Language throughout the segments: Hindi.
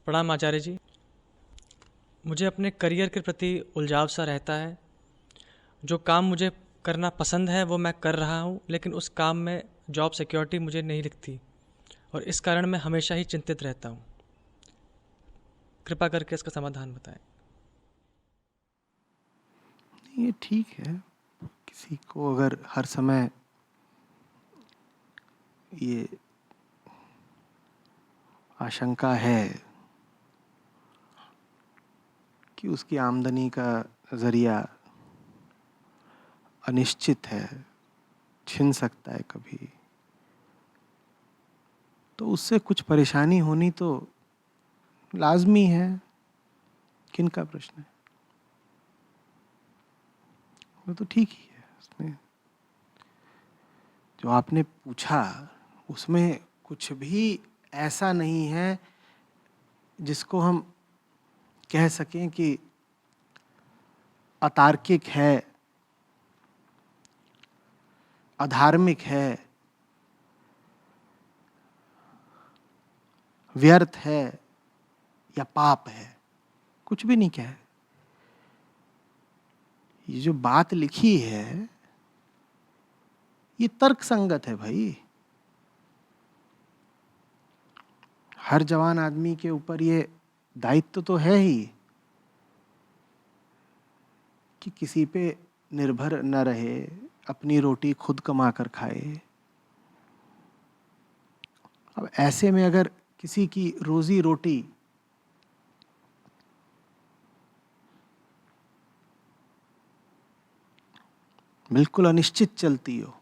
प्रणाम आचार्य जी। मुझे अपने करियर के प्रति उलझाव सा रहता है। जो काम मुझे करना पसंद है वो मैं कर रहा हूँ, लेकिन उस काम में जॉब सिक्योरिटी मुझे नहीं दिखती और इस कारण मैं हमेशा ही चिंतित रहता हूँ। कृपा करके इसका समाधान बताएं। ये ठीक है। किसी को अगर हर समय ये आशंका है कि उसकी आमदनी का जरिया अनिश्चित है, छिन सकता है कभी, तो उससे कुछ परेशानी होनी तो लाजमी है। किनका प्रश्न है? वो तो ठीक ही है। उसमें जो आपने पूछा उसमें कुछ भी ऐसा नहीं है जिसको हम कह सकें कि अतार्किक है, अधार्मिक है, व्यर्थ है या पाप है। कुछ भी नहीं कहे। ये जो बात लिखी है ये तर्क संगत है भाई। हर जवान आदमी के ऊपर ये दायित्व तो है ही कि किसी पे निर्भर न रहे, अपनी रोटी खुद कमा कर खाए। अब ऐसे में अगर किसी की रोजी रोटी बिल्कुल अनिश्चित चलती हो,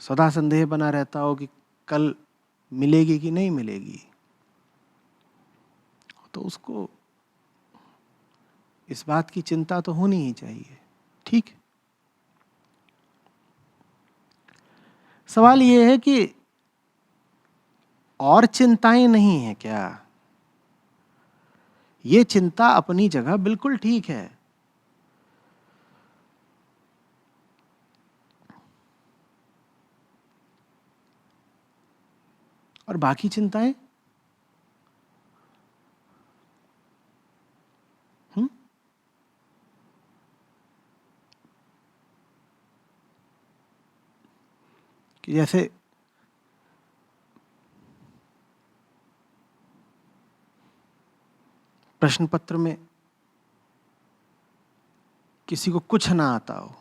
सदा संदेह बना रहता हो कि कल मिलेगी कि नहीं मिलेगी, तो उसको इस बात की चिंता तो होनी ही चाहिए। ठीक है। सवाल ये है कि और चिंताएं नहीं है क्या? ये चिंता अपनी जगह बिल्कुल ठीक है। और बाकी चिंताएं कि जैसे प्रश्न पत्र में किसी को कुछ ना आता हो,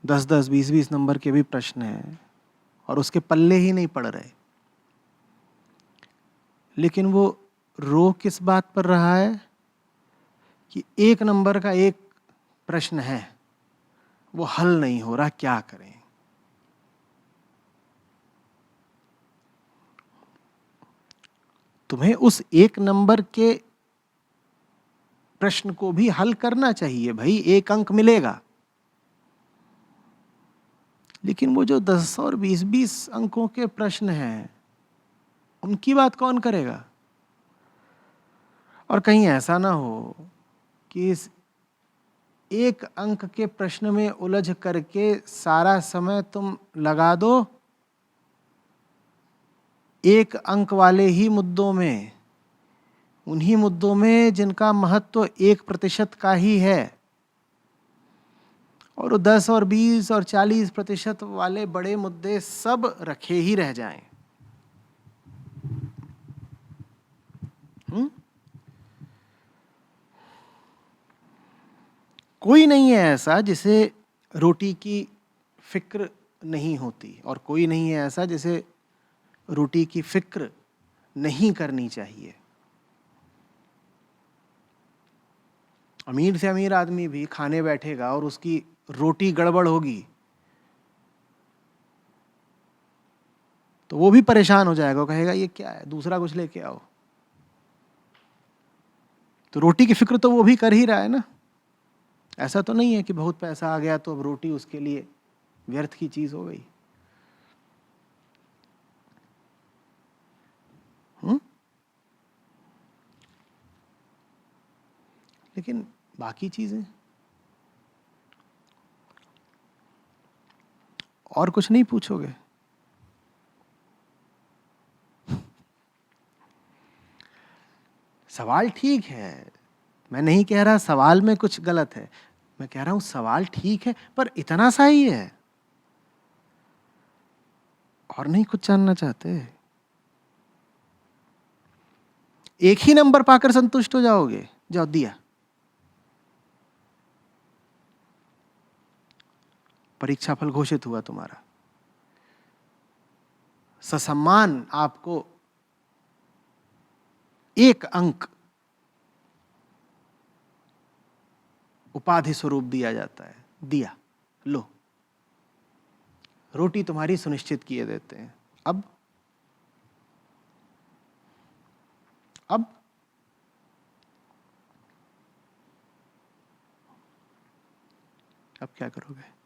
10-10, 20-20 नंबर के भी प्रश्न हैं और उसके पल्ले ही नहीं पड़ रहे, लेकिन वो रो किस बात पर रहा है कि 1 नंबर का एक प्रश्न है, वो हल नहीं हो रहा, क्या करें। तुम्हें उस 1 नंबर के प्रश्न को भी हल करना चाहिए भाई, 1 अंक मिलेगा। लेकिन वो जो 10 और 20-20 अंकों के प्रश्न हैं उनकी बात कौन करेगा? और कहीं ऐसा ना हो कि इस 1 अंक के प्रश्न में उलझ करके सारा समय तुम लगा दो 1 अंक वाले ही मुद्दों में, उन्हीं मुद्दों में जिनका महत्व 1% का ही है, और 10 और 20 और 40% वाले बड़े मुद्दे सब रखे ही रह जाएं। कोई नहीं है ऐसा जिसे रोटी की फिक्र नहीं होती, और कोई नहीं है ऐसा जिसे रोटी की फिक्र नहीं करनी चाहिए। अमीर से अमीर आदमी भी खाने बैठेगा और उसकी रोटी गड़बड़ होगी तो वो भी परेशान हो जाएगा, वो कहेगा ये क्या है, दूसरा कुछ लेके आओ। तो रोटी की फिक्र तो वो भी कर ही रहा है ना। ऐसा तो नहीं है कि बहुत पैसा आ गया तो अब रोटी उसके लिए व्यर्थ की चीज हो गई। लेकिन बाकी चीजें और कुछ नहीं पूछोगे? सवाल ठीक है, मैं नहीं कह रहा सवाल में कुछ गलत है, मैं कह रहा हूं सवाल ठीक है पर इतना सा ही है, और नहीं कुछ जानना चाहते? एक ही नंबर पाकर संतुष्ट हो जाओगे? जाओ दिया, परीक्षा फल घोषित हुआ तुम्हारा, ससम्मान आपको 1 अंक उपाधि स्वरूप दिया जाता है, दिया, लो, रोटी तुम्हारी सुनिश्चित किए देते हैं। अब अब क्या करोगे?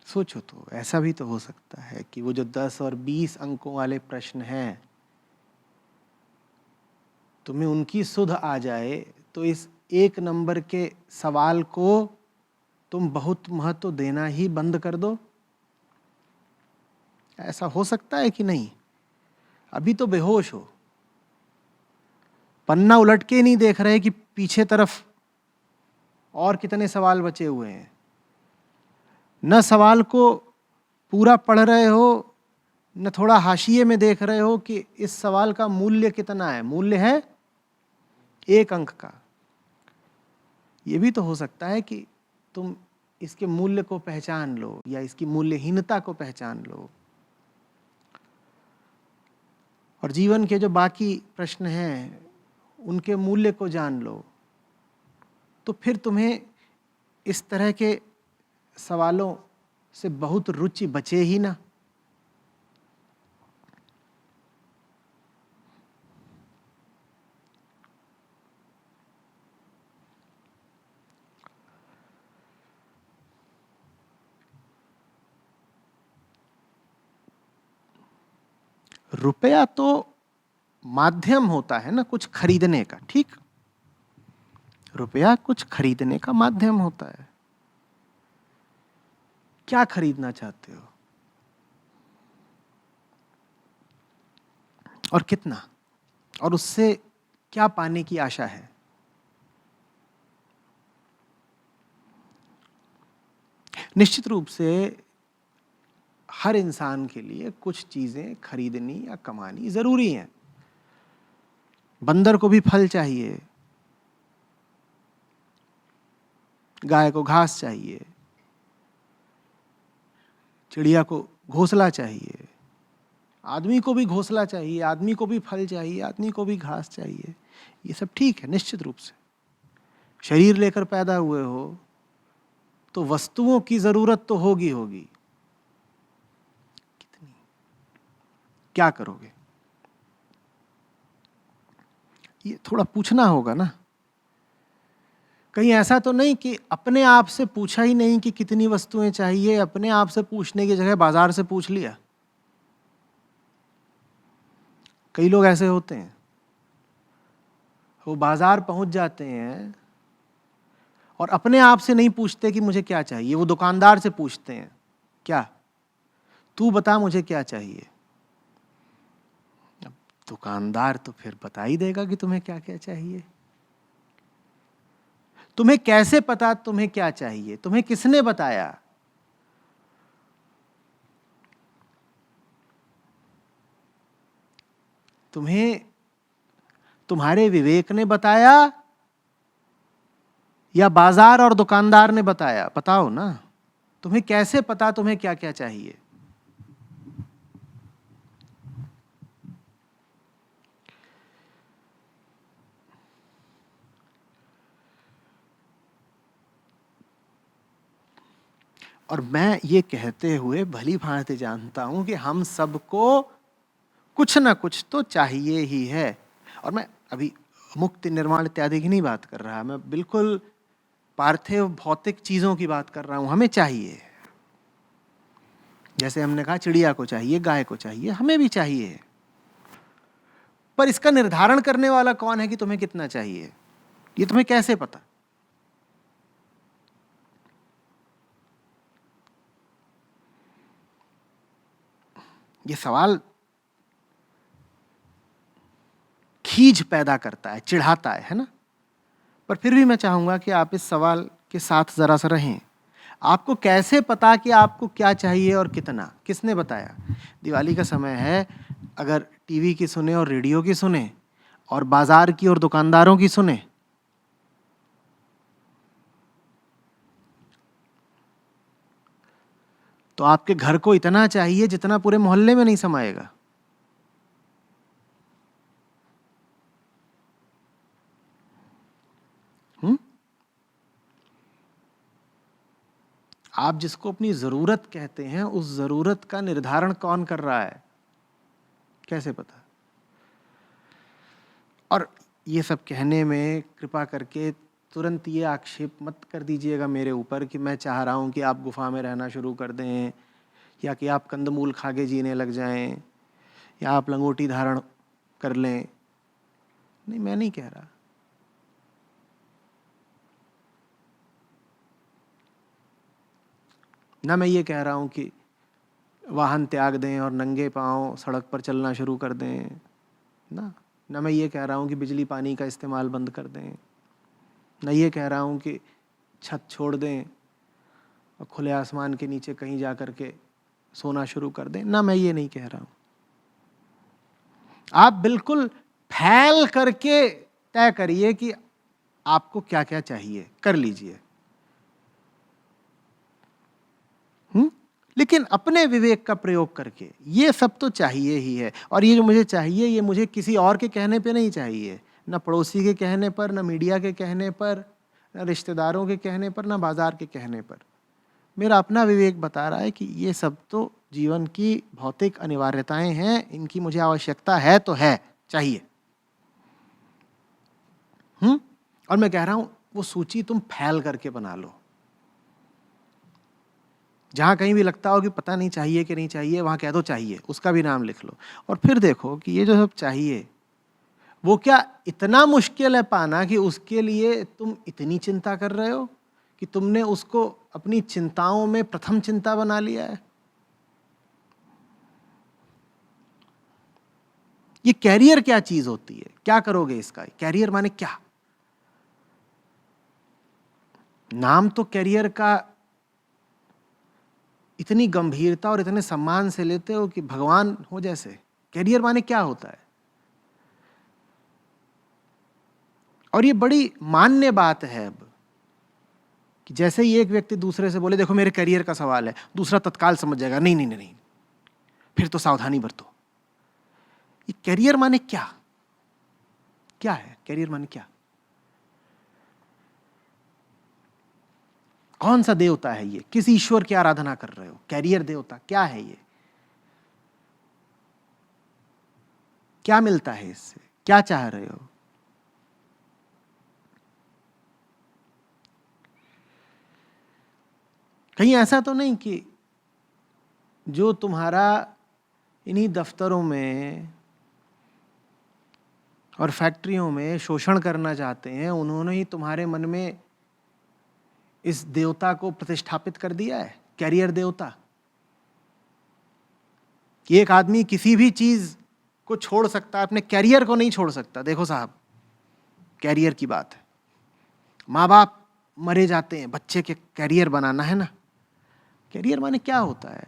सोचो तो, ऐसा भी तो हो सकता है कि वो जो 10 और 20 अंकों वाले प्रश्न हैं, तुम्हें उनकी सुध आ जाए तो इस 1 नंबर के सवाल को तुम बहुत महत्व देना ही बंद कर दो। ऐसा हो सकता है कि नहीं? अभी तो बेहोश हो, पन्ना उलट के नहीं देख रहे कि पीछे तरफ और कितने सवाल बचे हुए हैं, न सवाल को पूरा पढ़ रहे हो, न थोड़ा हाशिए में देख रहे हो कि इस सवाल का मूल्य कितना है। मूल्य है 1 अंक का। ये भी तो हो सकता है कि तुम इसके मूल्य को पहचान लो या इसकी मूल्यहीनता को पहचान लो, और जीवन के जो बाकी प्रश्न हैं उनके मूल्य को जान लो, तो फिर तुम्हें इस तरह के सवालों से बहुत रुचि बचे ही ना। रुपया तो माध्यम होता है ना कुछ खरीदने का, ठीक? रुपया कुछ खरीदने का माध्यम होता है। क्या खरीदना चाहते हो और कितना, और उससे क्या पाने की आशा है? निश्चित रूप से हर इंसान के लिए कुछ चीजें खरीदनी या कमानी जरूरी हैं। बंदर को भी फल चाहिए, गाय को घास चाहिए, चिड़िया को घोंसला चाहिए, आदमी को भी घोंसला चाहिए, आदमी को भी फल चाहिए, आदमी को भी घास चाहिए। ये सब ठीक है निश्चित रूप से। शरीर लेकर पैदा हुए हो तो वस्तुओं की जरूरत तो होगी होगी। कितनी, क्या करोगे? ये थोड़ा पूछना होगा ना। कहीं ऐसा तो नहीं कि अपने आप से पूछा ही नहीं कि कितनी वस्तुएं चाहिए, अपने आप से पूछने की जगह बाजार से पूछ लिया। कई लोग ऐसे होते हैं, वो बाजार पहुंच जाते हैं और अपने आप से नहीं पूछते कि मुझे क्या चाहिए, वो दुकानदार से पूछते हैं, क्या तू बता मुझे क्या चाहिए। अब दुकानदार तो फिर बता ही देगा कि तुम्हें क्या क्या चाहिए। तुम्हें कैसे पता तुम्हें क्या चाहिए? तुम्हें किसने बताया? तुम्हें तुम्हारे विवेक ने बताया या बाजार और दुकानदार ने बताया? बताओ ना, तुम्हें कैसे पता तुम्हें क्या क्या चाहिए? और मैं ये कहते हुए भली भांति जानता हूं कि हम सबको कुछ ना कुछ तो चाहिए ही है। और मैं अभी मुक्ति निर्माण इत्यादि की नहीं बात कर रहा, मैं बिल्कुल पार्थिव भौतिक चीजों की बात कर रहा हूं। हमें चाहिए, जैसे हमने कहा चिड़िया को चाहिए, गाय को चाहिए, हमें भी चाहिए, पर इसका निर्धारण करने वाला कौन है कि तुम्हें कितना चाहिए? ये तुम्हें कैसे पता? ये सवाल खीज पैदा करता है, चिढ़ाता है ना? पर फिर भी मैं चाहूंगा कि आप इस सवाल के साथ जरा सा रहें। आपको कैसे पता कि आपको क्या चाहिए और कितना? किसने बताया? दिवाली का समय है, अगर टीवी की सुने और रेडियो की सुने और बाजार की और दुकानदारों की सुने, तो आपके घर को इतना चाहिए जितना पूरे मोहल्ले में नहीं समाएगा। आप जिसको अपनी जरूरत कहते हैं, उस जरूरत का निर्धारण कौन कर रहा है? कैसे पता? और ये सब कहने में कृपा करके तुरंत ये आक्षेप मत कर दीजिएगा मेरे ऊपर कि मैं चाह रहा हूँ कि आप गुफा में रहना शुरू कर दें, या कि आप कंदमूल खा के जीने लग जाएं, या आप लंगोटी धारण कर लें। नहीं, मैं नहीं कह रहा। ना मैं ये कह रहा हूँ कि वाहन त्याग दें और नंगे पांव सड़क पर चलना शुरू कर दें, ना मैं ये कह रहा हूँ कि बिजली पानी का इस्तेमाल बंद कर दें, ना ये कह रहा हूँ कि छत छोड़ दें और खुले आसमान के नीचे कहीं जा कर के सोना शुरू कर दें। ना मैं ये नहीं कह रहा हूँ। आप बिल्कुल फैल करके तय करिए कि आपको क्या क्या चाहिए, कर लीजिए। लेकिन अपने विवेक का प्रयोग करके, ये सब तो चाहिए ही है, और ये जो मुझे चाहिए ये मुझे किसी और के कहने पे नहीं चाहिए, ना पड़ोसी के कहने पर, ना मीडिया के कहने पर, ना रिश्तेदारों के कहने पर, ना बाजार के कहने पर। मेरा अपना विवेक बता रहा है कि ये सब तो जीवन की भौतिक अनिवार्यताएं हैं, इनकी मुझे आवश्यकता है तो है, चाहिए। और मैं कह रहा हूं वो सूची तुम फैल करके बना लो। जहां कहीं भी लगता हो कि पता नहीं चाहिए कि नहीं चाहिए, वहां कह दो चाहिए, उसका भी नाम लिख लो। और फिर देखो कि ये जो सब चाहिए वो क्या इतना मुश्किल है पाना कि उसके लिए तुम इतनी चिंता कर रहे हो कि तुमने उसको अपनी चिंताओं में प्रथम चिंता बना लिया है। ये कैरियर क्या चीज होती है? क्या करोगे इसका? कैरियर माने क्या? नाम तो कैरियर का इतनी गंभीरता और इतने सम्मान से लेते हो कि भगवान हो जैसे। कैरियर माने क्या होता है? और ये बड़ी मान्य बात है अब कि जैसे ही एक व्यक्ति दूसरे से बोले देखो मेरे करियर का सवाल है, दूसरा तत्काल समझ जाएगा नहीं नहीं नहीं नहीं, फिर तो सावधानी बरतो। ये करियर माने क्या? क्या है करियर माने? क्या, कौन सा देवता है ये? किस ईश्वर की आराधना कर रहे हो? कैरियर देवता क्या है ये? क्या मिलता है इससे? क्या चाह रहे हो? कहीं ऐसा तो नहीं कि जो तुम्हारा इन्हीं दफ्तरों में और फैक्ट्रियों में शोषण करना चाहते हैं, उन्होंने ही तुम्हारे मन में इस देवता को प्रतिष्ठापित कर दिया है, कैरियर देवता? कि एक आदमी किसी भी चीज को छोड़ सकता है, अपने कैरियर को नहीं छोड़ सकता। देखो साहब, कैरियर की बात है, माँ बाप मरे जाते हैं, बच्चे के कैरियर बनाना है ना। कैरियर माने क्या होता है?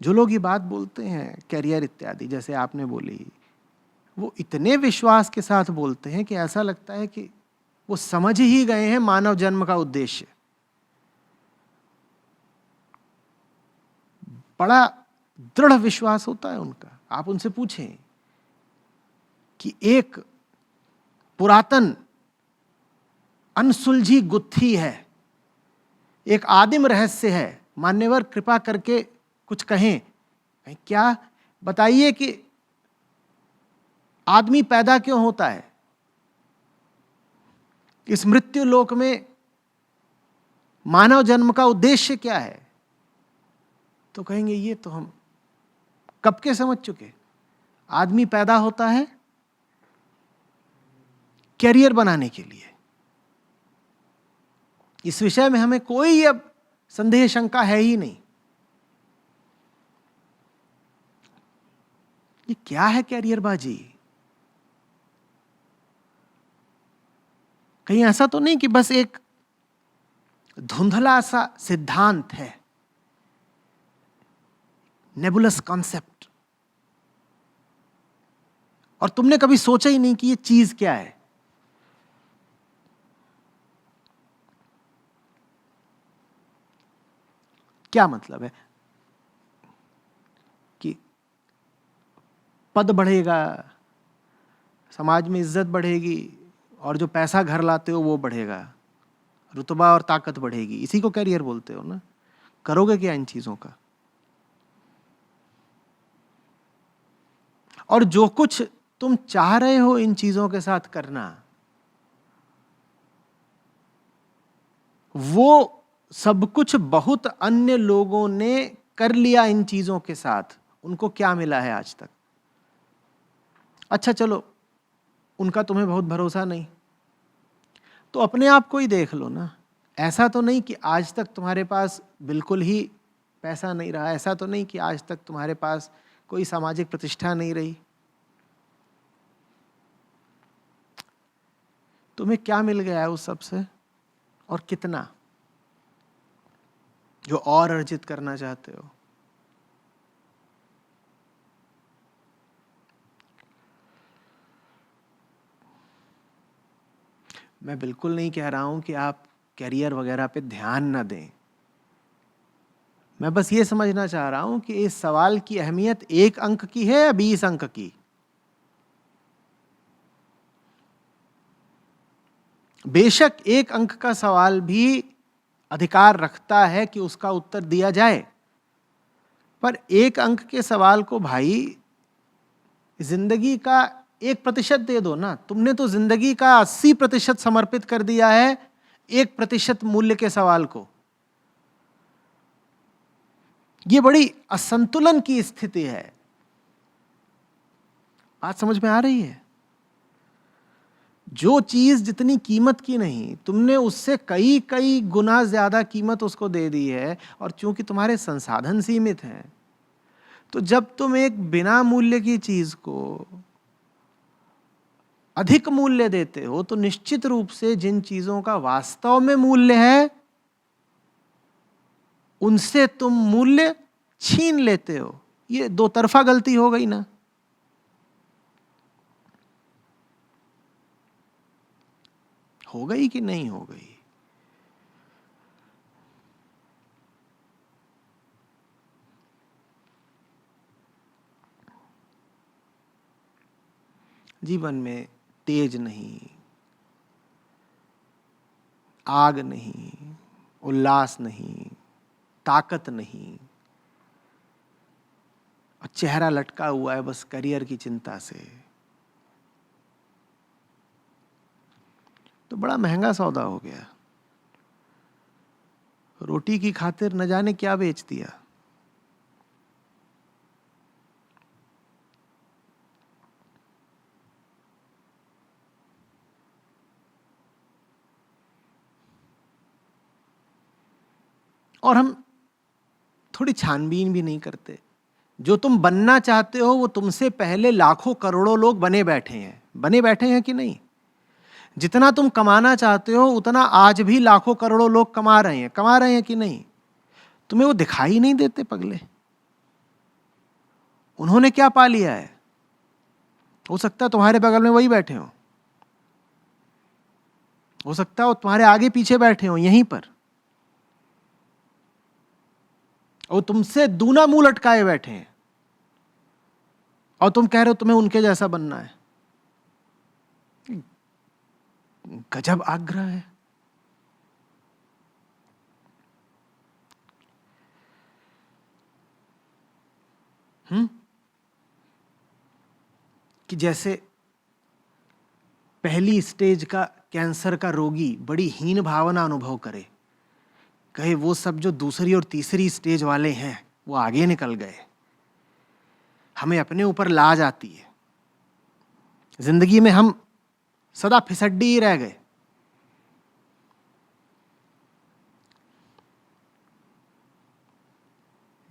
जो लोग ये बात बोलते हैं कैरियर इत्यादि, जैसे आपने बोली, वो इतने विश्वास के साथ बोलते हैं कि ऐसा लगता है कि वो समझ ही गए हैं मानव जन्म का उद्देश्य। बड़ा दृढ़ विश्वास होता है उनका। आप उनसे पूछें कि एक पुरातन अनसुलझी गुत्थी है, एक आदिम रहस्य है, मान्यवर कृपा करके कुछ कहें, क्या बताइए कि आदमी पैदा क्यों होता है? इस मृत्यु लोक में मानव जन्म का उद्देश्य क्या है, तो कहेंगे ये तो हम कब के समझ चुके। आदमी पैदा होता है कैरियर बनाने के लिए। इस विषय में हमें कोई अब संदेह शंका है ही नहीं। ये क्या है कैरियरबाजी? कहीं ऐसा तो नहीं कि बस एक धुंधला सा सिद्धांत है, नेबुलस कॉन्सेप्ट, और तुमने कभी सोचा ही नहीं कि ये चीज क्या है? क्या मतलब है कि पद बढ़ेगा, समाज में इज्जत बढ़ेगी, और जो पैसा घर लाते हो वो बढ़ेगा, रुतबा और ताकत बढ़ेगी, इसी को कैरियर बोलते हो ना? करोगे क्या इन चीजों का? और जो कुछ तुम चाह रहे हो इन चीजों के साथ करना, वो सब कुछ बहुत अन्य लोगों ने कर लिया इन चीजों के साथ। उनको क्या मिला है आज तक? अच्छा चलो, उनका तुम्हें बहुत भरोसा नहीं, तो अपने आप को ही देख लो ना। ऐसा तो नहीं कि आज तक तुम्हारे पास बिल्कुल ही पैसा नहीं रहा, ऐसा तो नहीं कि आज तक तुम्हारे पास कोई सामाजिक प्रतिष्ठा नहीं रही। तुम्हें क्या मिल गया है उस सब से, और कितना, जो और अर्जित करना चाहते हो? मैं बिल्कुल नहीं कह रहा हूं कि आप कैरियर वगैरह पे ध्यान ना दें। मैं बस ये समझना चाह रहा हूं कि इस सवाल की अहमियत 1 अंक की है या 20 अंक की। बेशक 1 अंक का सवाल भी अधिकार रखता है कि उसका उत्तर दिया जाए, पर 1 अंक के सवाल को भाई जिंदगी का 1% दे दो ना। तुमने तो जिंदगी का 80% समर्पित कर दिया है 1% मूल्य के सवाल को। यह बड़ी असंतुलन की स्थिति है। बात समझ में आ रही है? जो चीज जितनी कीमत की नहीं, तुमने उससे कई कई गुना ज्यादा कीमत उसको दे दी है, और चूंकि तुम्हारे संसाधन सीमित हैं, तो जब तुम एक बिना मूल्य की चीज को अधिक मूल्य देते हो, तो निश्चित रूप से जिन चीजों का वास्तव में मूल्य है उनसे तुम मूल्य छीन लेते हो। ये दो तरफा गलती हो गई ना। हो गई कि नहीं हो गई? जीवन में तेज नहीं, आग नहीं, उल्लास नहीं, ताकत नहीं, और चेहरा लटका हुआ है बस करियर की चिंता से, तो बड़ा महंगा सौदा हो गया। रोटी की खातिर न जाने क्या बेच दिया। और हम थोड़ी छानबीन भी नहीं करते। जो तुम बनना चाहते हो वो तुमसे पहले लाखों करोड़ों लोग बने बैठे हैं। बने बैठे हैं कि नहीं? जितना तुम कमाना चाहते हो उतना आज भी लाखों करोड़ों लोग कमा रहे हैं। कमा रहे हैं कि नहीं? तुम्हें वो दिखाई नहीं देते पगले? उन्होंने क्या पा लिया है? हो सकता है तुम्हारे बगल में वही बैठे हो सकता है वो तुम्हारे आगे पीछे बैठे हो यहीं पर, और तुमसे दूना मुंह लटकाए बैठे हैं, और तुम कह रहे हो तुम्हें उनके जैसा बनना है। गजब आग्रह है। कि जैसे पहली स्टेज का कैंसर का रोगी बड़ी हीन भावना अनुभव करे, कहे वो सब जो दूसरी और तीसरी स्टेज वाले हैं वो आगे निकल गए, हमें अपने ऊपर लाज आती है। जिंदगी में हम सदा फिसड्डी ही रह गए।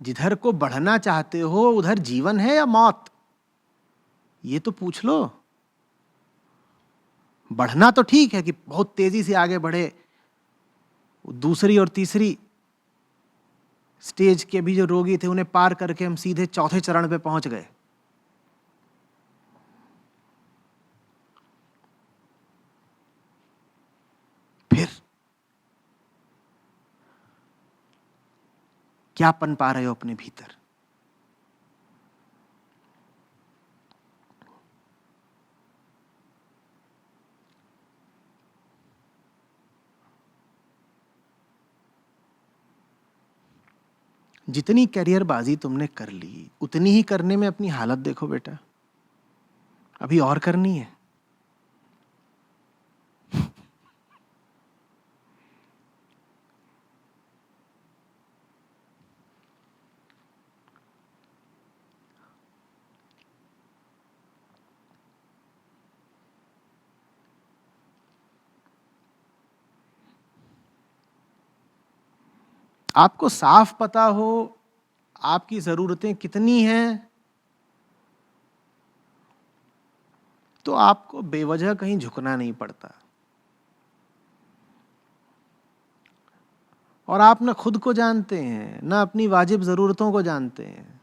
जिधर को बढ़ना चाहते हो उधर जीवन है या मौत, ये तो पूछ लो। बढ़ना तो ठीक है कि बहुत तेजी से आगे बढ़े, दूसरी और तीसरी स्टेज के भी जो रोगी थे उन्हें पार करके हम सीधे चौथे चरण पे पहुंच गए। फिर क्या पन पा रहे हो अपने भीतर? जितनी करियर बाजी तुमने कर ली उतनी ही करने में अपनी हालत देखो बेटा, अभी और करनी है। आपको साफ पता हो आपकी जरूरतें कितनी हैं, तो आपको बेवजह कहीं झुकना नहीं पड़ता। और आप न खुद को जानते हैं न अपनी वाजिब जरूरतों को जानते हैं,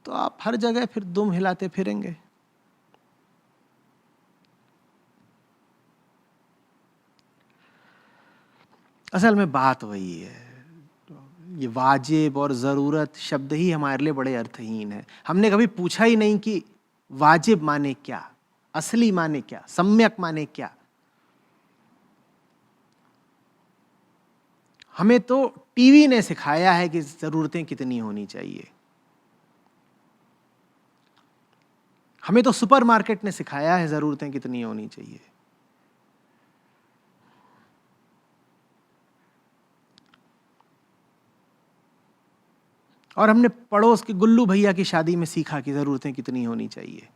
तो आप हर जगह फिर दुम हिलाते फिरेंगे। असल में बात वही है, ये वाजिब और ज़रूरत शब्द ही हमारे लिए बड़े अर्थहीन है। हमने कभी पूछा ही नहीं कि वाजिब माने क्या, असली माने क्या, सम्यक माने क्या। हमें तो टीवी ने सिखाया है कि ज़रूरतें कितनी होनी चाहिए, हमें तो सुपरमार्केट ने सिखाया है ज़रूरतें कितनी होनी चाहिए। और हमने पड़ोस के गुल्लू भैया की शादी में सीखा कि ज़रूरतें कितनी होनी चाहिए।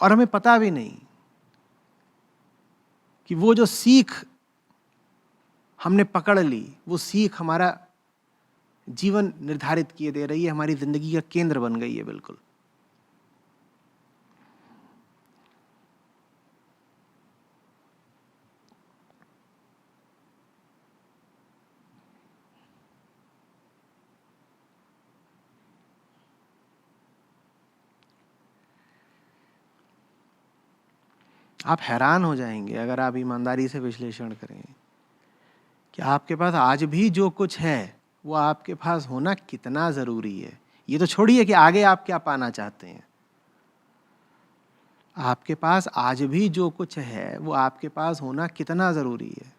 और हमें पता भी नहीं कि वो जो सीख हमने पकड़ ली, वो सीख हमारा जीवन निर्धारित किए दे रही है, हमारी ज़िंदगी का केंद्र बन गई है बिल्कुल। आप हैरान हो जाएंगे अगर आप ईमानदारी से विश्लेषण करें कि आपके पास आज भी जो कुछ है वो आपके पास होना कितना ज़रूरी है। ये तो छोड़िए कि आगे आप क्या पाना चाहते हैं, आपके पास आज भी जो कुछ है वो आपके पास होना कितना ज़रूरी है।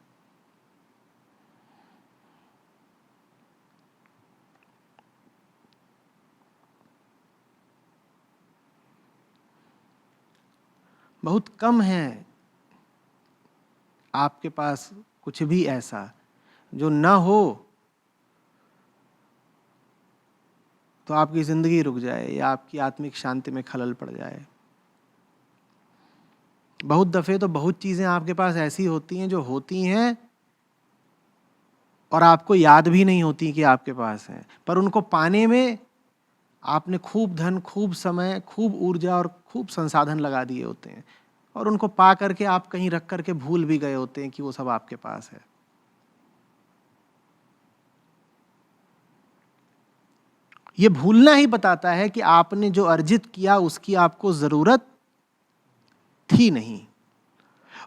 बहुत कम है आपके पास कुछ भी ऐसा जो ना हो तो आपकी ज़िंदगी रुक जाए या आपकी आत्मिक शांति में खलल पड़ जाए। बहुत दफ़े तो बहुत चीज़ें आपके पास ऐसी होती हैं जो होती हैं और आपको याद भी नहीं होती कि आपके पास हैं, पर उनको पाने में आपने खूब धन, खूब समय, खूब ऊर्जा और खूब संसाधन लगा दिए होते हैं, और उनको पा करके आप कहीं रख करके भूल भी गए होते हैं कि वो सब आपके पास है। ये भूलना ही बताता है कि आपने जो अर्जित किया उसकी आपको ज़रूरत थी नहीं।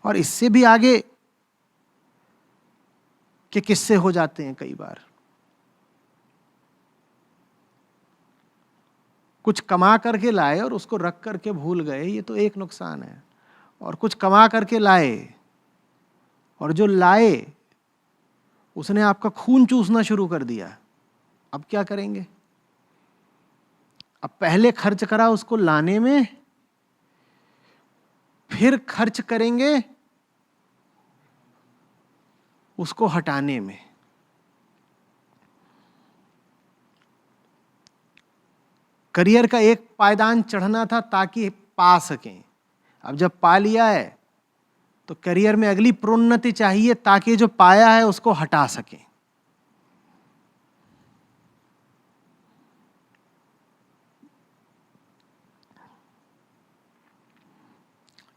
और इससे भी आगे के किस्से हो जाते हैं कई बार। कुछ कमा करके लाए और उसको रख करके भूल गए, ये तो एक नुकसान है। और कुछ कमा करके लाए और जो लाए उसने आपका खून चूसना शुरू कर दिया, अब क्या करेंगे? अब पहले खर्च करा उसको लाने में, फिर खर्च करेंगे उसको हटाने में। करियर का एक पायदान चढ़ना था ताकि पा सकें, अब जब पा लिया है तो करियर में अगली प्रोन्नति चाहिए ताकि जो पाया है उसको हटा सकें।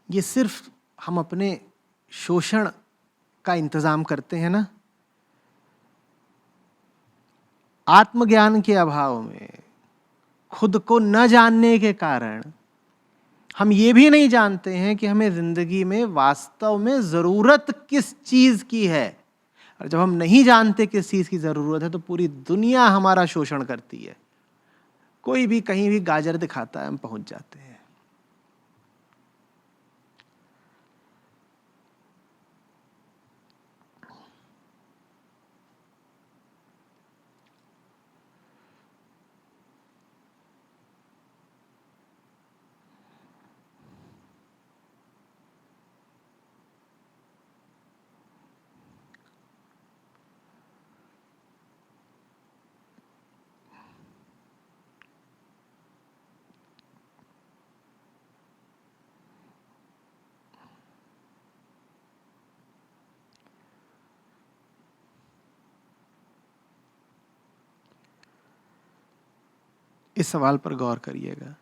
ये सिर्फ हम अपने शोषण का इंतजाम करते हैं ना, आत्मज्ञान के अभाव में, खुद को न जानने के कारण हम ये भी नहीं जानते हैं कि हमें जिंदगी में वास्तव में जरूरत किस चीज की है। और जब हम नहीं जानते किस चीज की जरूरत है तो पूरी दुनिया हमारा शोषण करती है। कोई भी कहीं भी गाजर दिखाता है, हम पहुंच जाते हैं। इस सवाल पर गौर करिएगा।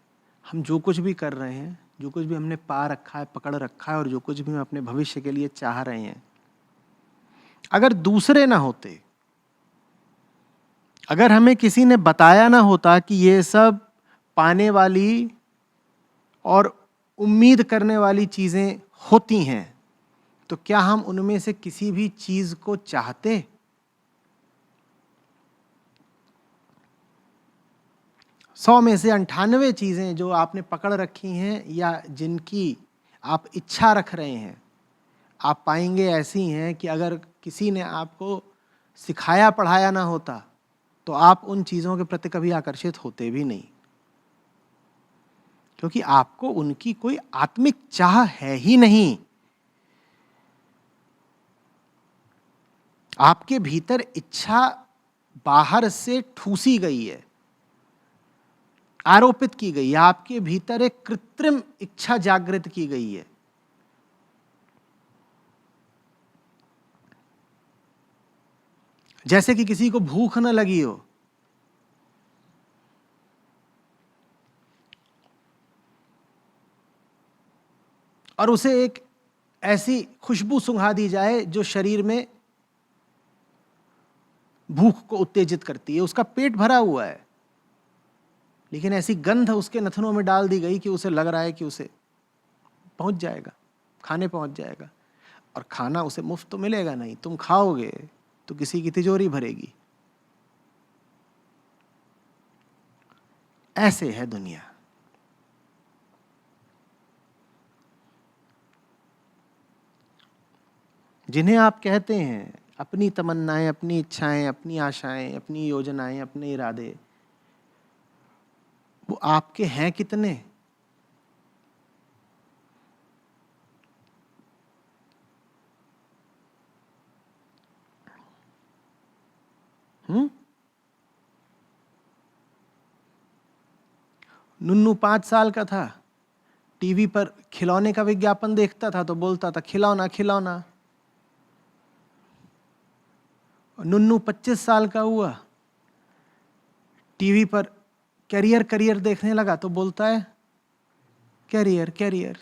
हम जो कुछ भी कर रहे हैं, जो कुछ भी हमने पा रखा है, पकड़ रखा है, और जो कुछ भी हम अपने भविष्य के लिए चाह रहे हैं, अगर दूसरे ना होते, अगर हमें किसी ने बताया ना होता कि ये सब पाने वाली और उम्मीद करने वाली चीजें होती हैं, तो क्या हम उनमें से किसी भी चीज को चाहते? 100 में से 98 चीजें जो आपने पकड़ रखी हैं या जिनकी आप इच्छा रख रहे हैं, आप पाएंगे ऐसी हैं कि अगर किसी ने आपको सिखाया पढ़ाया ना होता तो आप उन चीज़ों के प्रति कभी आकर्षित होते भी नहीं, क्योंकि आपको उनकी कोई आत्मिक चाह है ही नहीं। आपके भीतर इच्छा बाहर से ठूसी गई है, आरोपित की गई है। आपके भीतर एक कृत्रिम इच्छा जागृत की गई है। जैसे कि किसी को भूख न लगी हो, और उसे एक ऐसी खुशबू सुंघा दी जाए जो शरीर में भूख को उत्तेजित करती है। उसका पेट भरा हुआ है, लेकिन ऐसी गंध उसके नथनों में डाल दी गई कि उसे लग रहा है कि उसे पहुंच जाएगा, खाने पहुंच जाएगा। और खाना उसे मुफ्त तो मिलेगा नहीं, तुम खाओगे तो किसी की तिजोरी भरेगी। ऐसे है दुनिया। जिन्हें आप कहते हैं अपनी तमन्नाएं, अपनी इच्छाएं, अपनी आशाएं, अपनी योजनाएं, अपने इरादे, वो आपके हैं कितने? नुन्नू 5 साल का था, टीवी पर खिलौने का विज्ञापन देखता था तो बोलता था खिलौना खिलौना। नुन्नू 25 साल का हुआ, टीवी पर कैरियर कैरियर देखने लगा तो बोलता है कैरियर कैरियर।